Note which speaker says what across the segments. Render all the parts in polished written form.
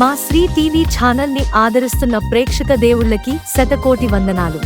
Speaker 1: మా Shri TV channel ని ఆదరిస్తున్న ప్రేక్షక దేవుళ్ళకి శతకోటి వందనాలు.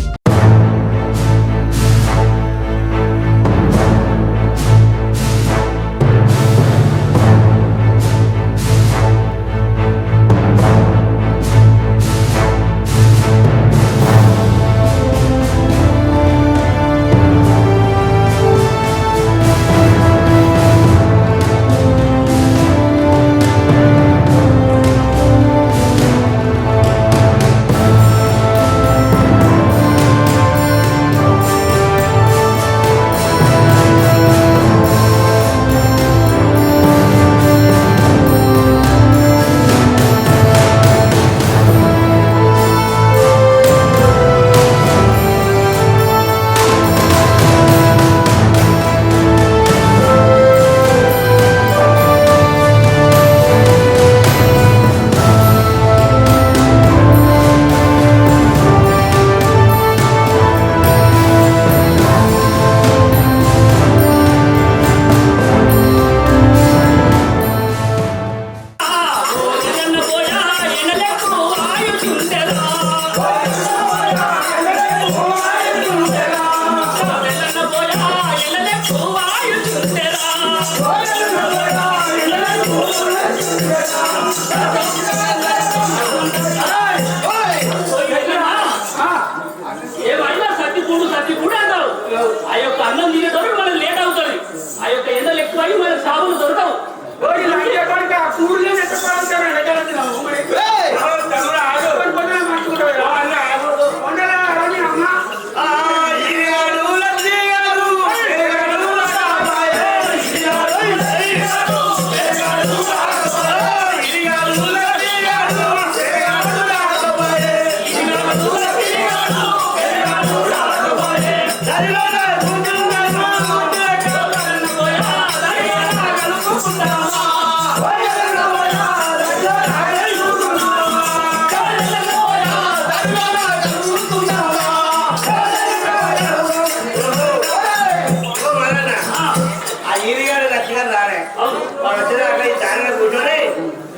Speaker 2: అన్నం తినేటప్పుడు మనకు లేట్ అవుతుంది. ఆ యొక్క ఎండలు ఎక్కువ అయ్యి మనకు సాగులు దొరకవు.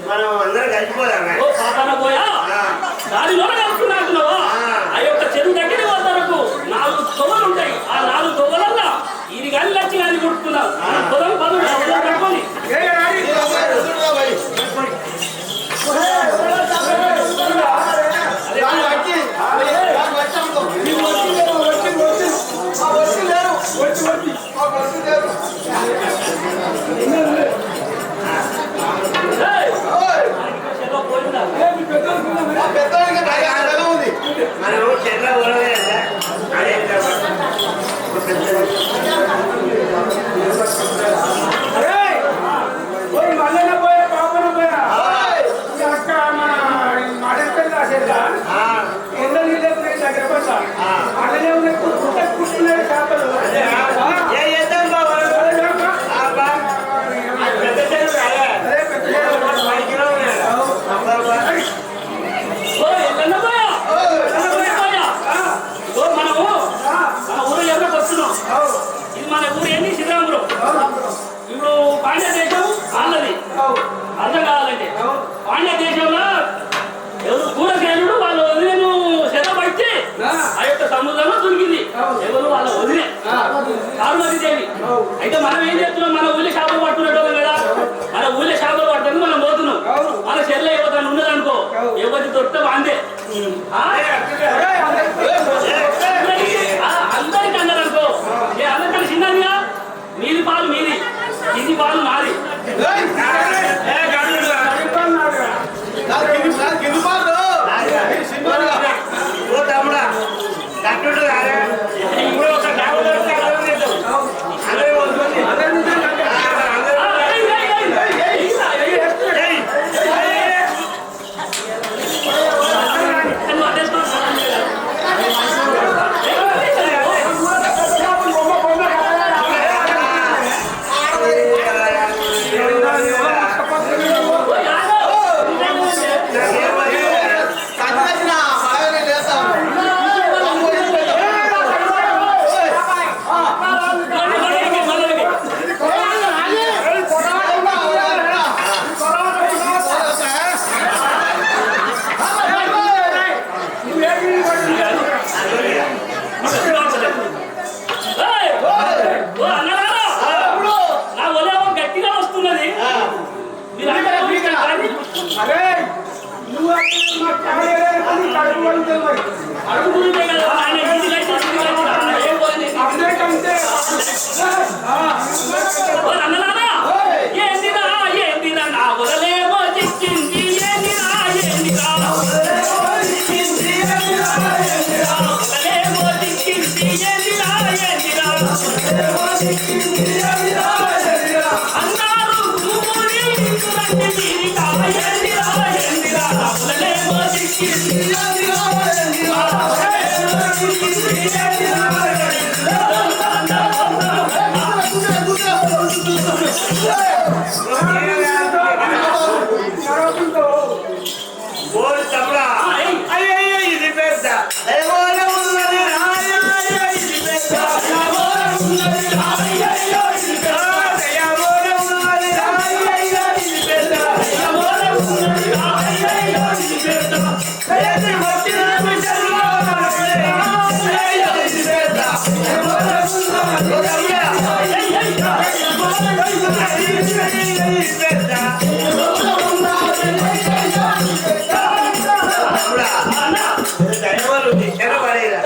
Speaker 3: మనం అందరం కలిసిపోదామా?
Speaker 2: దానిలో కలుపుకున్నావు. ఆ యొక్క చెరువు దగ్గర వరకు 4 తొవ్వలు ఉంటాయి. ఆ 4 తొవ్వలల్లో ఇది కానీ లచ్చి కానీ కొట్టుకున్నావు. పొలం పనులు కట్టుకొని
Speaker 3: మనం చెట్ల ఊరలేదా
Speaker 2: మన ఊరు ఏంటి శ్రీరాములు. ఇప్పుడు పాండ్య దేశం అన్నది అర్థం కావాలంటే పాండ్య దేశంలో ఎవరు దూరసేనుడు వాళ్ళ వదిలేను శతపడితే ఆ యొక్క సముద్రంలో దొరికింది. ఎవరు వాళ్ళ వదిలే పార్వతి దేవి. అయితే మనం ఏం చేస్తున్నాం, మన ఊళ్ళో చేపలు పట్టుకునేటోళ్ళం కదా. మన ఊళ్ళో చేపలు పట్టడానికి మనం పోతున్నాం. మన చెల్లె ఎవరిని ఉన్నదనుకో, ఎవరి దొరికితే బాందే అందరికి అన్నారనుకో. అందరికన్నా చిన్నదిగా మీది పాలు మీది, ఇది పాలు నాది.
Speaker 3: తమ్ముడా డాక్టర్ ఇప్పుడు ఒక
Speaker 2: డాక్టర్ అన్నారు భూముని ఇంకురంటి తీరిక ఎందిరా ఎందిరా డబ్బులేమో దిక్కింది
Speaker 3: ఓరి తమ్ముడా అయ్యయ్య ఇది పెద్ద దైవాల ఉన్నది రాయయ్య ఇది పెద్ద దైవాల ఉన్నది రాయయ్య ఇది పెద్ద దైవాల ఉన్నది రాయయ్య ఇది పెద్ద దైవాల ఉన్నది రాయయ్య ఇది పెద్ద దయచి వచ్చిన విషయంలో రాయయ్య ఇది పెద్ద దైవాల ఉన్నది రాయయ్య ఇది పెద్ద దైవాలు చెరపడేరా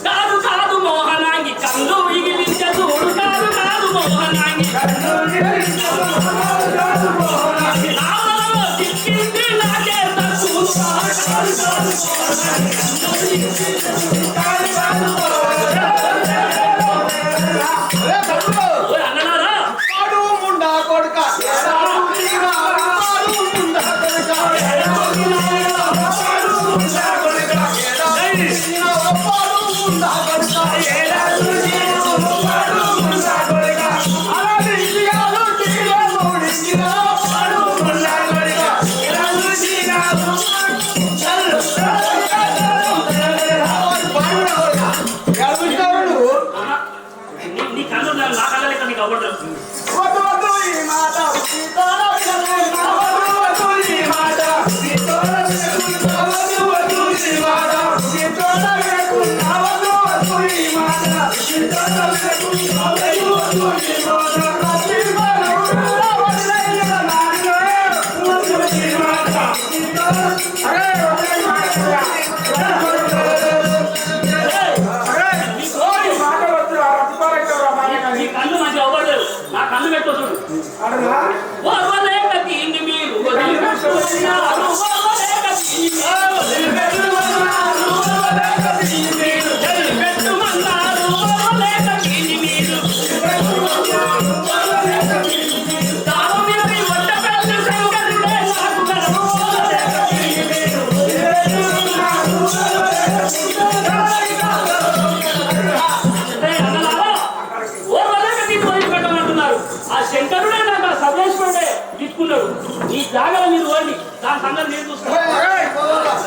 Speaker 2: కాదు కాదు మోహనాంగి కన్ను మిగిలించే చూడు కాదు కాదు మోహనాంగి నాలో చిక్కింది నాకే తక్కువ అన్నారా నీ కళ్ళు మంచిగా అవ్వలేదు నా కళ్ళు పెట్టు చూడు ఓర్వలేక దీన్ని మీరు వదిలిపెట్టుకున్నారు. ఓర్వలేక దీన్ని వదిలిపెట్టుకున్నారు. వదిలిపెట్టుమన్నారు. ఓర్వలేక దీన్ని మీరు తాను మీద ఒట్ట పెద్ద శంకరుడే నాకు గలవు. ఓర్వలేక దీన్ని మీరు ఓర్వలేక దీన్ని వదిలిపెట్టమంటున్నారు. ఆ శంకరుడే నాకు ఆ సర్వేశ్వరుడే తీసుకున్నాడు. ఈ జాగల మీరు ఓడి దాని సంగతి నేను చూస్తాను.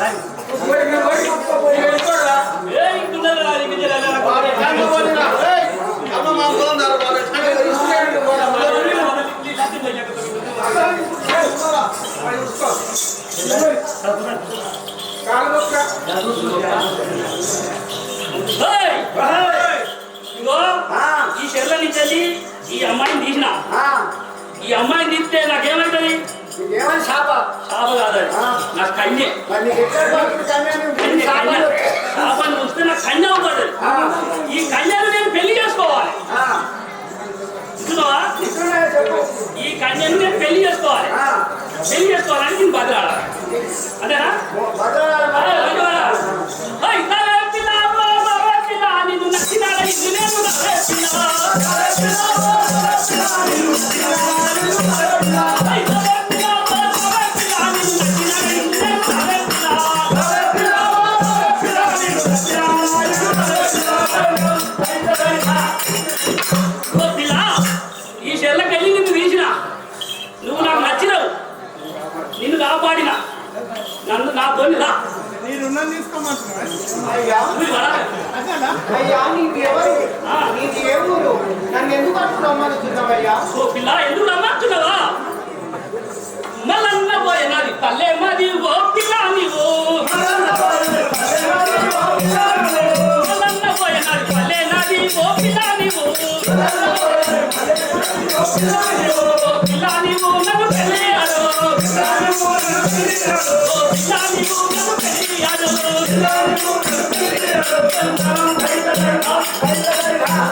Speaker 2: ఈ చెర్ల నుంచి వెళ్ళి ఈ అమ్మాయిని తీసిన ఈ అమ్మాయిని తీస్తే నాకేమైతుంది? శాప కాదు నాకు కన్యే. శాపాన్ని వస్తే నాకు కన్య అవ్వదు. ఈ కన్యను నేను పెళ్లి చేసుకోవాలి. చూస్తున్నావా? ఈ కన్యను నేను పెళ్లి చేసుకోవాలి. పెళ్లి చేసుకోవాలని నేను బతలాడాలి. అంతేనా? నిన్ను నచ్చినాడ నిన్ను నేను ఈ చెల్లకెళ్ళి నిన్ను తీసిన నువ్వు నాకు నచ్చినావు. నిన్ను కాపాడిన నన్ను నా తోనిలా పిల్ల ఎందుకు రమ్మంటున్నావా? మళ్ళన్న పోయినది తల్లే మాది ఓ పిల్ల నీవు. మళ్ళన్న పోయినది తల్లే నాది ఓ పిల్ల నీవు. పిల్ల నీవు నన్ను పెళ్ళాడు. పిల్ల నీవు నన్ను పెళ్ళాడు.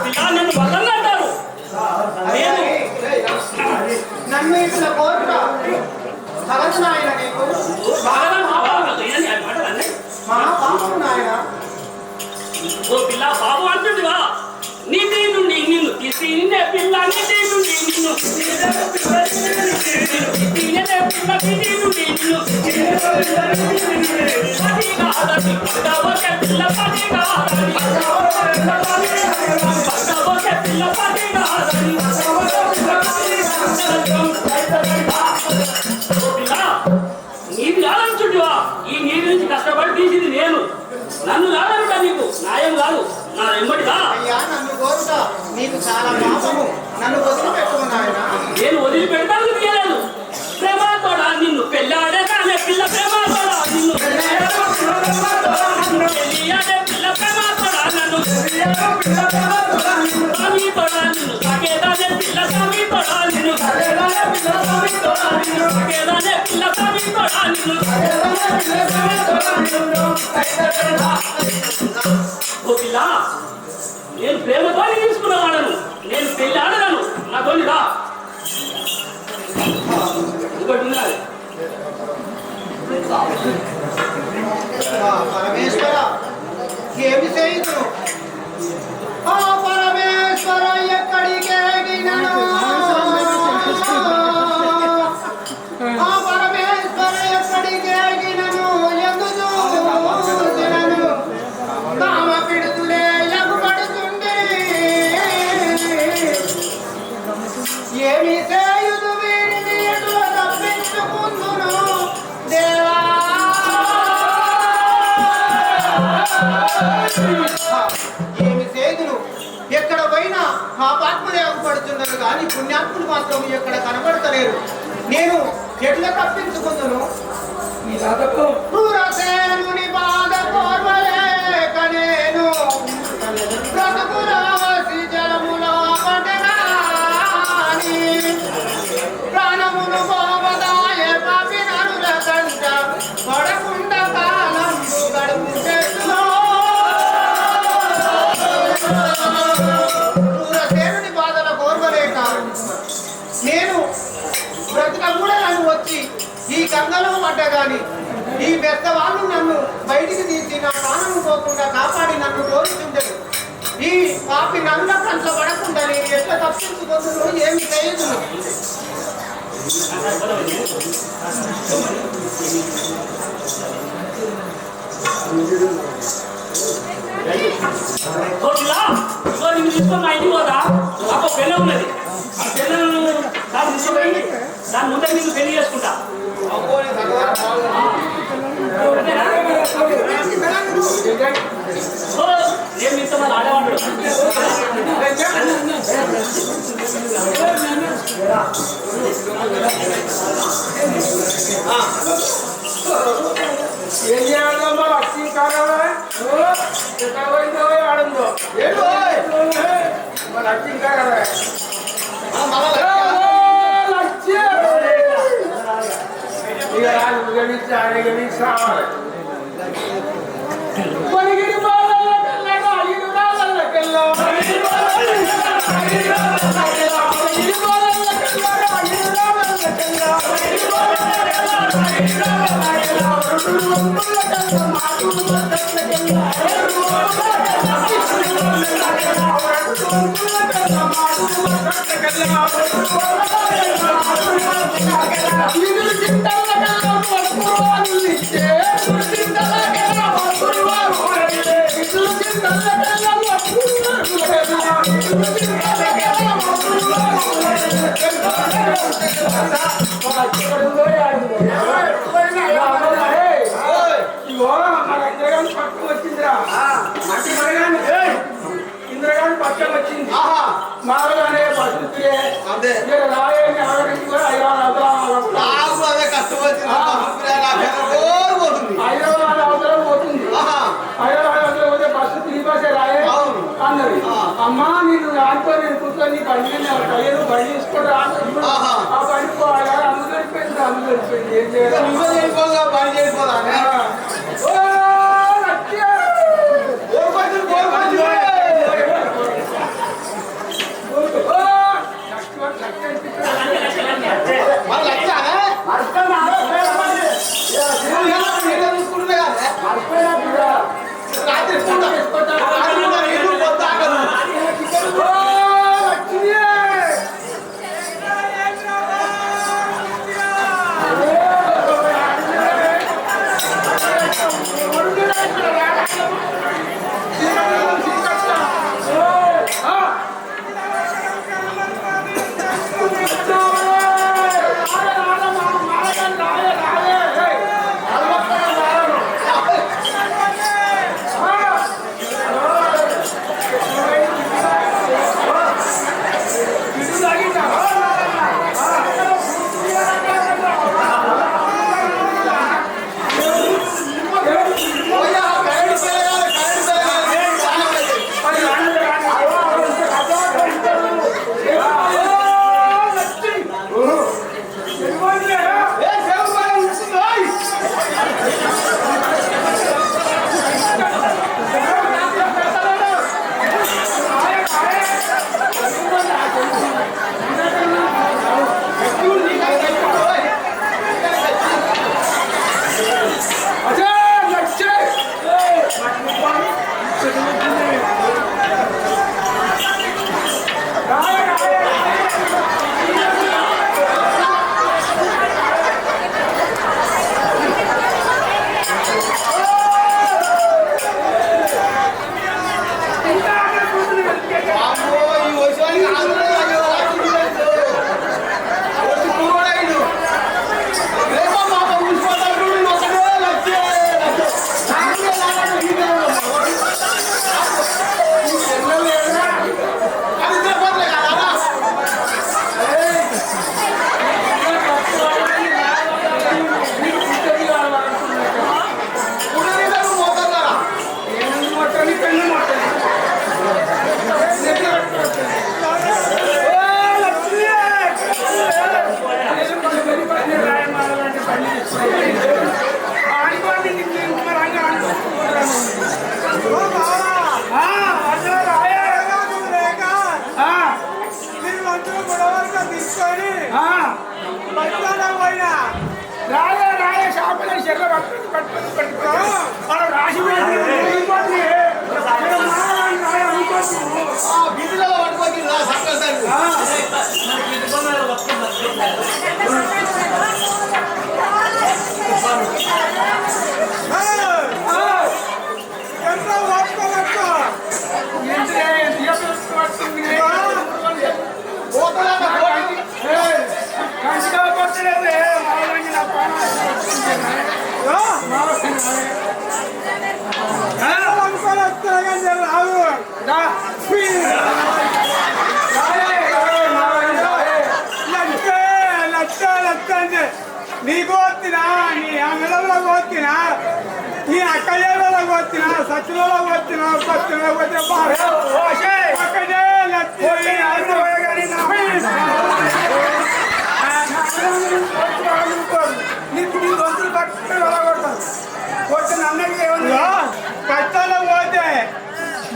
Speaker 2: పిల్ల నన్ను వదలని అంటారు.
Speaker 4: నన్ను ఇట్లా కోరుట సగటు నాయన నీకు మహాపాపం నాయన.
Speaker 2: ఓ పిల్ల బాబు అంటుందివా? నిధి నుండి నిన్ను తీసినే పిల్ల నిధి నుండి నిన్ను తీసినే పిల్ల నిధి నుండి నిన్ను పది కాదని పదవకే పిల్ల పది కాదని పదవకే పిల్ల పది కాదని నీది కాదంచుడివా? ఈ నీటి నుంచి కష్టపడి తీసింది నేను. నన్ను కాదనుక నీకు న్యాయం కాదు. నా వెంబడిగా
Speaker 4: అయ్యా నన్ను కోరుట నీకు చాలా పాపము. నన్ను వదిలిపెట్టుకు నాయన.
Speaker 2: నేను వదిలిపెడతాను తీయలేదు. ప్రేమతోడా నిన్ను పెళ్ళాడే కానీ పిల్ల ప్రేమతోడా నిన్ను పెళ్ళాడే పిల్ల ప్రేమతోడా నన్ను స్వామితోడా నిన్ను సాగేదానే పిల్ల స్వామితోడా నిన్ను సాగేదానే పిల్ల స్వామితోడా నిన్ను. ఓ పిల్ల నేను ప్రేమతో తీసుకున్నవాడను. నేను పెళ్లి ఆడను. నా తోని రా. ఇంకోటి ఉన్నది.
Speaker 4: పరమేశ్వర ఏమి చేయుదును? ఆ పరమేశ్వర ఎక్కడికే గినను. ఆ పరమేశ్వర ఎక్కడికే గినను. ఎందుకు తినను కామ పిడుతులే ఎగుపడుతుండే. ఏమి చేయుదు వీరిని ఎటుల తప్పించుకుందును దేవా. ఏమి చేయుదును? ఎక్కడ పోయినా పాపాత్ములే అగుపడుతున్నారు కానీ పుణ్యాత్ములు మాత్రం ఎక్కడ కనబడతలేరు. నేను ఎట్లా తప్పించుకుందును? క్రూరసేనుని బాధ కోర్వలేక నేను బ్రతుకురాసి జల సరే గాని ఈ పెద్దవాళ్ళు నన్ను బయటికి తీసి నా ప్రాణం పోకుండా కాపాడి నన్ను కోరుతుండరు. ఈ పాపి నల్ల కంట్లో పడకుండా నేను ఎట్లా తప్పించుకుంటుందో ఏమి చేయదు.
Speaker 2: తీసుకొని మా ఇంటికి పోతా నాకు పెళ్ళ ఉన్నది. ఆ పెళ్ళను దాన్ని తీసుకుపోయి దాని ముందే నీకు పెళ్లి చేసుకుంటా. నేను మీతో మళ్ళీ ఆడేవాడు
Speaker 3: ఏం చేయాలమ్మా లక్ష్మీ కాదా ఆడందో లక్ష్మీ కాదా ఇంద్రగాని పక్షం వచ్చింది మాగానే పరిస్థితులే రాయని ఆగడానికి కూడా 5 అవసరం పోతుంది. 5 పోతే ఫస్ట్ 3 బస్సే రాయే అన్నది. అమ్మా నేను ఆడుకో నేను కూర్చొని బండి అయ్యను బండి తీసుకొని రాదు ఆ బండి అందుకనిపోయింది ఏం చేయాలి బండి చేసుకోదా తీసుకొని రాయ రాయ షాప్ చెట్ల పట్టుకో అలా రాసి పెట్టి
Speaker 4: వీధిలో పట్టుకోకి
Speaker 3: నీకు వచ్చినా నీ అంగడంలో వచ్చినా నీ అక్క చెల్లెలకు వచ్చినా సచ్చిలో వచ్చినా పచ్చిలో కష్టాలు పోతే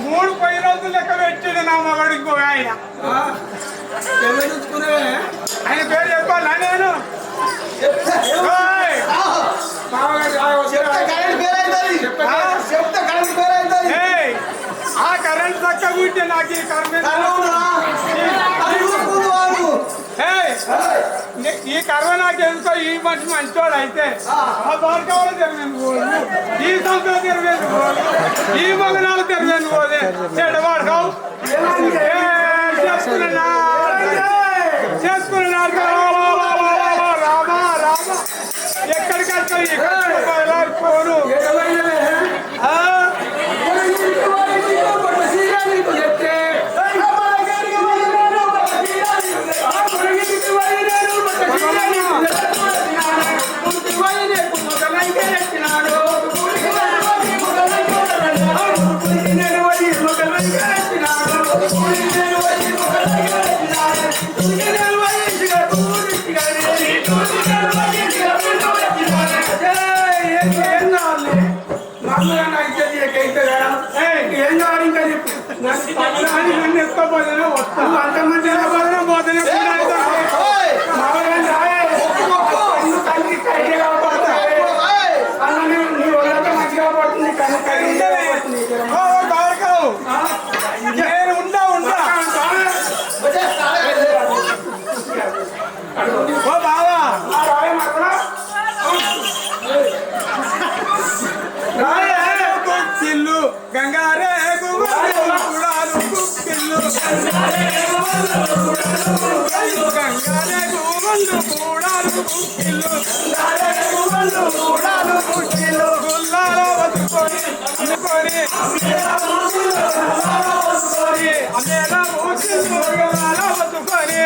Speaker 3: 3 10 రోజులు లెక్క పెట్టిండు నా మగడు ఇంకో ఆయన ఆయన పేరు చెప్పాలా నేను ఆ కరెంట్ చక్కగా ఉంటే నాకు ఈ ఈ కర్మ నాకు ఎందుకో ఈ మనిషి మంచోడు అయితే ఆ బార్కవలో తెరవేను పోదు ఈ సంతో తెరవేను పోదు ఈ మగనాలు తెరవేను పోదే చెడవాడకావు చేసుకున్నాడు రామా ఎక్కడికి వచ్చావు పోను నన్ను ఎత్తుకోపోతేనే వస్తాను అంతమంది పోతేనే నేను ఉండా ఓ బావా కుక్కిల్లు గంగారే గుడాలు కుక్కిల్లు గంగారే గుడాలు కుక్కిల్లు గుల్లాలో వదుకొని అమ్మేలా వదుకొని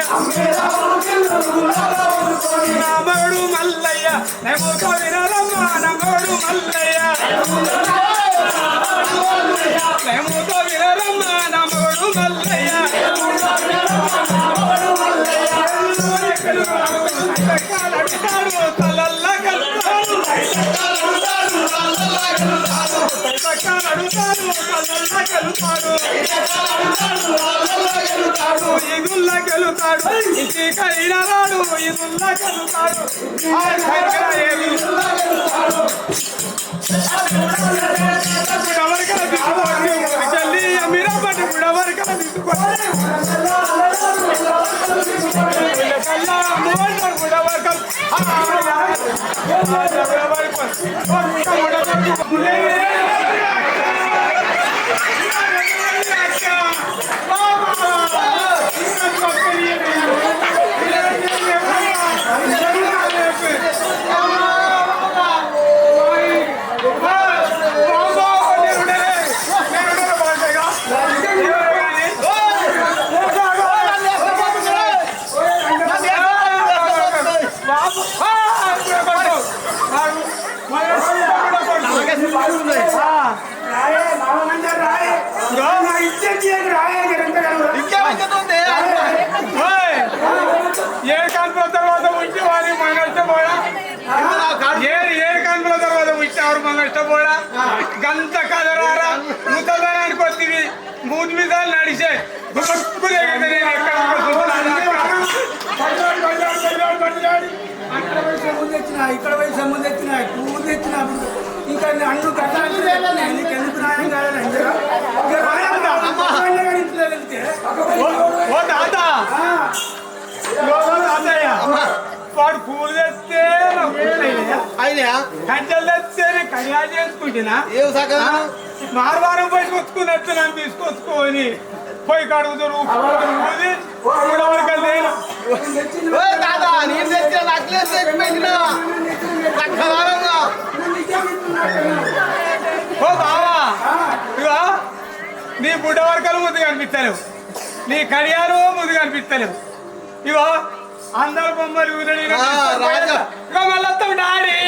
Speaker 3: నమడు మల్లయ్య నెమతో వినరమ్మ నమడు మల్లయ్య నెమతో వినరమ్మ నమడు మల్లయ్య తలల్ల కలుతాడు ఈగుల్లా గెలుతాడు ఇంటి కైనా రాడు ఈగుల్లా గెలుతాడు గుడవరకల తీసుకొని మీరా పట్టు గుడవరకల తీసుకొని గుడవరకలు ఏ కాన్పుల తర్వాత ఉంచి వారి మన ఇష్టపోడా ఏ కాన్పుల తర్వాత ఉంచేవారు మన ఇష్టపోడా గంత కదరారా ముసలానికి వచ్చింది 3 విధాలు నడిచే అక్కడ వయసు ముందు వచ్చిన ఇక్కడ వయసు ముందు వచ్చిన కంచెలు తెస్తే కళ్యాణం చేసుకుంటున్నా
Speaker 4: ఏం సగం
Speaker 3: మార్వారం పోయి కొచ్చుకున్నట్టు నన్ను తీసుకొచ్చుకోని పోయి కడుగుతారు
Speaker 4: దాదా నేను తెచ్చిన నక్లెస్ తెచ్చిపోయిందిరా లక్షవారంగా
Speaker 3: ఓ బావా ఇగో నీ బుడ్డ వర్గాలు ముందు కనిపిస్తలేవు నీ కడియాలు ముందు కనిపిస్తలేవు ఇగో అందరు బొమ్మలు ఇగో మళ్ళీ డాడీ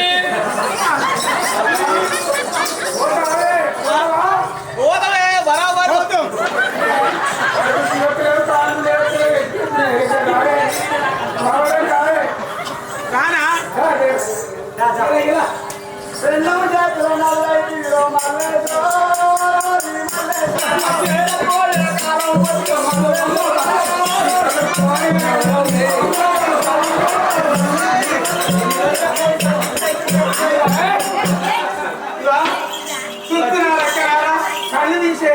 Speaker 4: ఓదలే బరాబర్
Speaker 3: మొత్తం రానా కళ్ళు తీసే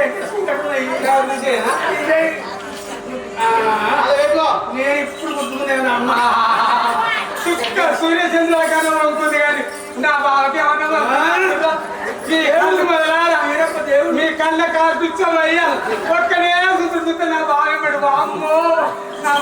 Speaker 3: నేను ఇప్పుడు గుర్తుకున్నాను అమ్మ సూర్యచంద్ర కాలం అవుతుంది కానీ నా బావకి మీ కళ్ళ కార్పిచ్చయ్యా ఒక్కనే చూస్తుంటే నా బాగా అమ్మో నా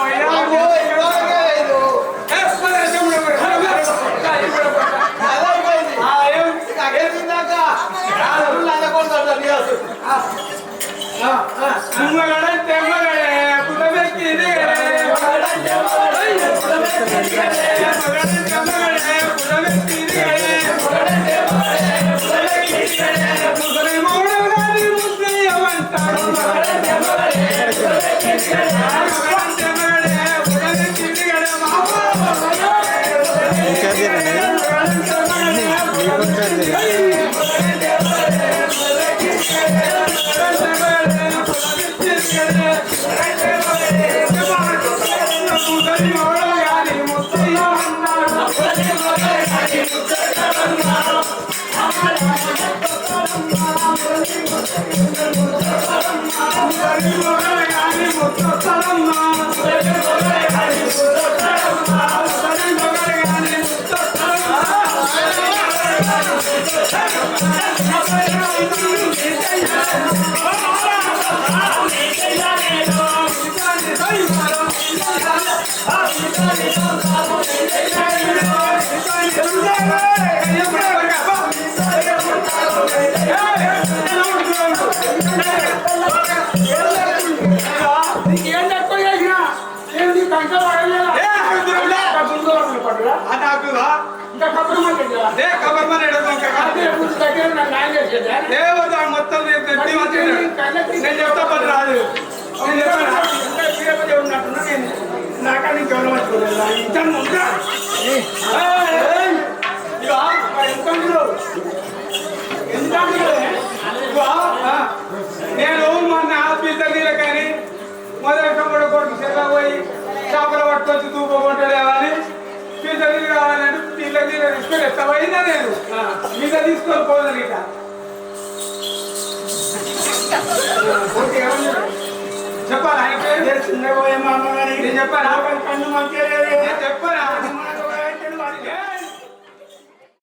Speaker 3: మొత్తం నేను చెప్తా పని రాదు నాకా నీకు ఎవరు నేను మొన్న హాస్పిటల్ కానీ మొదటి తమ్ముడు కొడుకు సెలవు పోయి చేపలు పట్టుకొచ్చి తూపుకుంటాడేమో అని పిల్లలు కావాలంటే పిల్లలు తీసుకొని ఎత్తపోయిందా నేను మీద తీసుకొని పోదాను ఇక చెప్పాలి ఆయన చిన్న పోయేమో అమ్మగారి నేను చెప్పాను కన్ను మంచిగా చెప్పాను